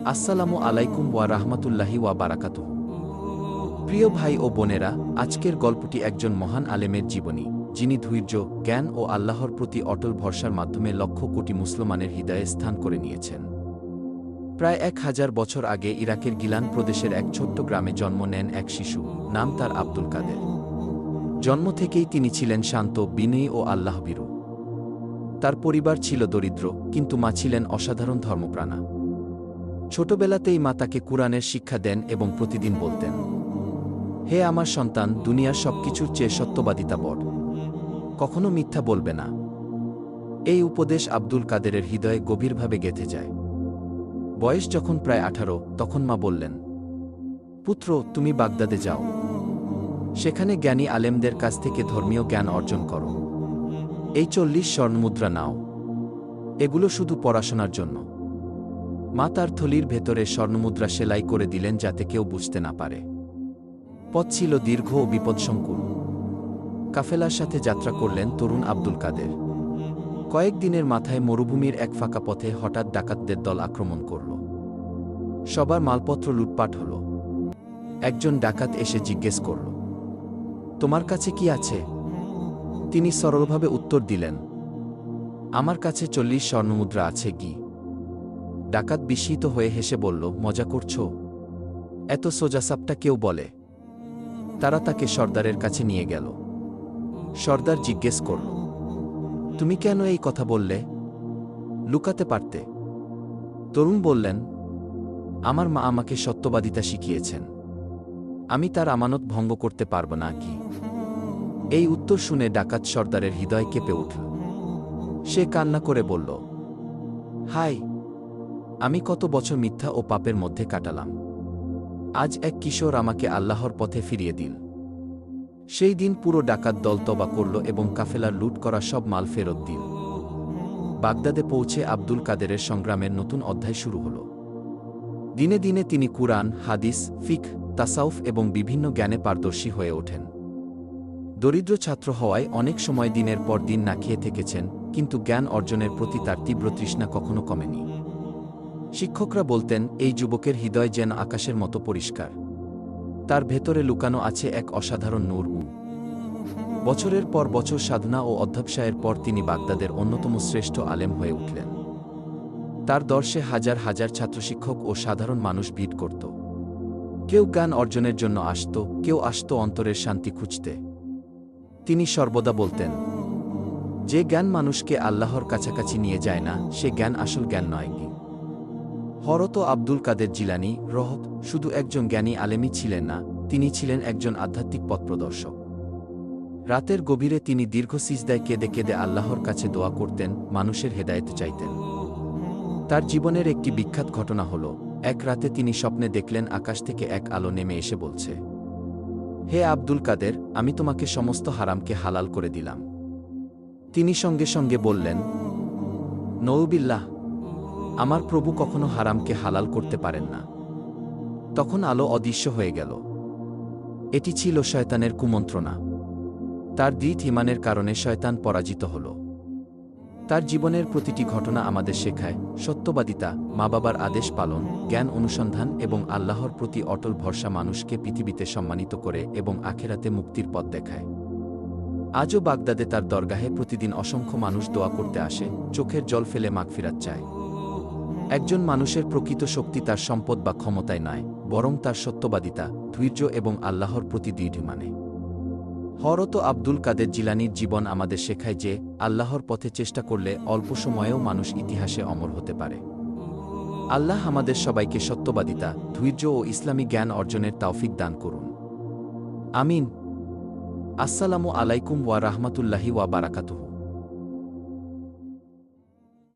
আসসালামু আলাইকুম ওয়া রাহমাতুল্লাহি ওয়া বারাকাতুহু। প্রিয় ভাই ও বোনেরা, আজকের গল্পটি একজন মহান আলেমের জীবনী, যিনি ধৈর্য, জ্ঞান ও আল্লাহর প্রতি অটল ভরসার মাধ্যমে লক্ষ কোটি মুসলমানের হৃদয়ে স্থান করে নিয়েছেন। প্রায় 1000 বছর আগে ইরাকের গিলান প্রদেশের এক ছোট্ট গ্রামে জন্ম নেন এক শিশু, নাম তার আব্দুল কাদের। জন্ম থেকেই তিনি ছিলেন শান্ত, বিনয়ী ও আল্লাহভীরু। তার পরিবার ছিল দরিদ্র, কিন্তু মা ছিলেন অসাধারণ ধর্মপ্রাণা। ছোটবেলাতেই মা তাকে কুরআনের শিক্ষা দেন এবং প্রতিদিন বলতেন, হে আমার সন্তান, দুনিয়ার সবকিছুর চেয়ে সত্যবাদিতা বড়, কখনো মিথ্যা বলবে না। এই উপদেশ আব্দুল কাদেরের হৃদয়ে গভীরভাবে গেঁথে যায়। বয়স যখন প্রায় 18, তখন মা বললেন, পুত্র, তুমি বাগদাদে যাও। সেখানে জ্ঞানী আলেমদের কাছ থেকে ধর্মীয় জ্ঞান অর্জন করো। এই 40 স্বর্ণমুদ্রা নাও, এগুলো শুধু পড়াশোনার জন্য। মা তার থলির ভেতরে স্বর্ণমুদ্রা সেলাই করে দিলেন যাতে কেউ বুঝতে না পারে। পথ ছিল দীর্ঘ ও বিপদসংকুল। কাফেলার সাথে যাত্রা করলেন তরুণ আব্দুল কাদের। কয়েকদিনের মাথায় মরুভূমির এক ফাঁকা পথে হঠাৎ ডাকাতদের দল আক্রমণ করল। সবার মালপত্র লুটপাট হল। একজন ডাকাত এসে জিজ্ঞেস করল, তোমার কাছে কি আছে? তিনি সরলভাবে উত্তর দিলেন, আমার কাছে 40 স্বর্ণমুদ্রা আছে কি। ডাকাত বিস্মিত হয়ে হেসে বলল, মজা করছো? এত সোজাসাপটা কেউ বলে? তারা তাকে সর্দারের কাছে নিয়ে গেল। সর্দার জিজ্ঞেস করল, তুমি কেন এই কথা বললে? লুকাতে পারতে। তরুণ বললেন, আমার মা আমাকে সত্যবাদিতা শিখিয়েছেন, আমি তার আমানত ভঙ্গ করতে পারব না কি? এই উত্তর শুনে ডাকাত সর্দারের হৃদয় কেঁপে উঠল। সে কান্না করে বলল, হায়, আমি কত বছর মিথ্যা ও পাপের মধ্যে কাটালাম। আজ এক কিশোর আমাকে আল্লাহর পথে ফিরিয়ে দিল। সেই দিন পুরো ডাকাত দল তওবা করল এবং কাফেলার লুট করা সব মাল ফেরত দিল। বাগদাদে পৌঁছে আব্দুল কাদেরের সংগ্রামের নতুন অধ্যায় শুরু হল। দিনে দিনে তিনি কুরআন, হাদিস, ফিকহ, তাসাউফ এবং বিভিন্ন জ্ঞানে পারদর্শী হয়ে ওঠেন। দরিদ্র ছাত্র হওয়ায় অনেক সময় দিনের পর দিন না খেয়ে থেকেছেন, কিন্তু জ্ঞান অর্জনের প্রতি তার তীব্র তৃষ্ণা কখনো কমেনি। শিক্ষকরা বলতেন, এই যুবকের হৃদয় যেন আকাশের মতো পরিষ্কার, তার ভেতরে লুকানো আছে এক অসাধারণ নূর। বছরের পর বছর সাধনা ও অধ্যবসায়ের পর তিনি বাগদাদের অন্যতম শ্রেষ্ঠ আলেম হয়ে উঠলেন। তার দর্শে হাজার হাজার ছাত্রশিক্ষক ও সাধারণ মানুষ ভিড় করত। কেউ জ্ঞান অর্জনের জন্য আসত, কেউ আসত অন্তরের শান্তি খুঁজতে। তিনি সর্বদা বলতেন, যে জ্ঞান মানুষকে আল্লাহর কাছাকাছি নিয়ে যায় না, সে জ্ঞান আসল জ্ঞান নয়। হযরত আব্দুল কাদের জিলানী রহত শুধু একজন জ্ঞানী আলেমই ছিলেন না, তিনি ছিলেন একজন আধ্যাত্মিক পথপ্রদর্শক। রাতের গভীরে তিনি দীর্ঘ সিজদায় কেঁদে কেঁদে আল্লাহর কাছে দোয়া করতেন, মানুষের হেদায়েত চাইতেন। তার জীবনের একটি বিখ্যাত ঘটনা হল, এক রাতে তিনি স্বপ্নে দেখলেন আকাশ থেকে এক আলো নেমে এসে বলছে, হে আব্দুল কাদের, আমি তোমাকে সমস্ত হারামকে হালাল করে দিলাম। তিনি সঙ্গে সঙ্গে বললেন, নউবিল্লাহ, আমার প্রভু কখনো হারামকে হালাল করতে পারেন না। তখন আলো অদৃশ্য হয়ে গেল। এটি ছিল শয়তানের কুমন্ত্রণা। তার দৃঢ় ঈমানের কারণে শয়তান পরাজিত হল। তার জীবনের প্রতিটি ঘটনা আমাদের শেখায়, সত্যবাদিতা, মা বাবার আদেশ পালন, জ্ঞান অনুসন্ধান এবং আল্লাহর প্রতি অটল ভরসা মানুষকে পৃথিবীতে সম্মানিত করে এবং আখেরাতে মুক্তির পথ দেখায়। আজও বাগদাদে তার দরগাহে প্রতিদিন অসংখ্য মানুষ দোয়া করতে আসে, চোখের জল ফেলে মাগফিরাত চায়। একজন মানুষের প্রকৃত শক্তি তার সম্পদ বা ক্ষমতায় নয়, বরং তার সত্যবাদিতা, ধৈর্য এবং আল্লাহর প্রতি দৃঢ় ঈমানে। হযরত আব্দুল কাদের জিলানীর জীবন আমাদের শেখায় যে, আল্লাহর পথে চেষ্টা করলে অল্প সময়েও মানুষ ইতিহাসে অমর হতে পারে। আল্লাহ আমাদের সবাইকে সত্যবাদিতা, ধৈর্য ও ইসলামী জ্ঞান অর্জনের তৌফিক দান করুন। আমিন। আসসালামু আলাইকুম ওয়া রাহমাতুল্লাহি ওয়া বারাকাতুহু।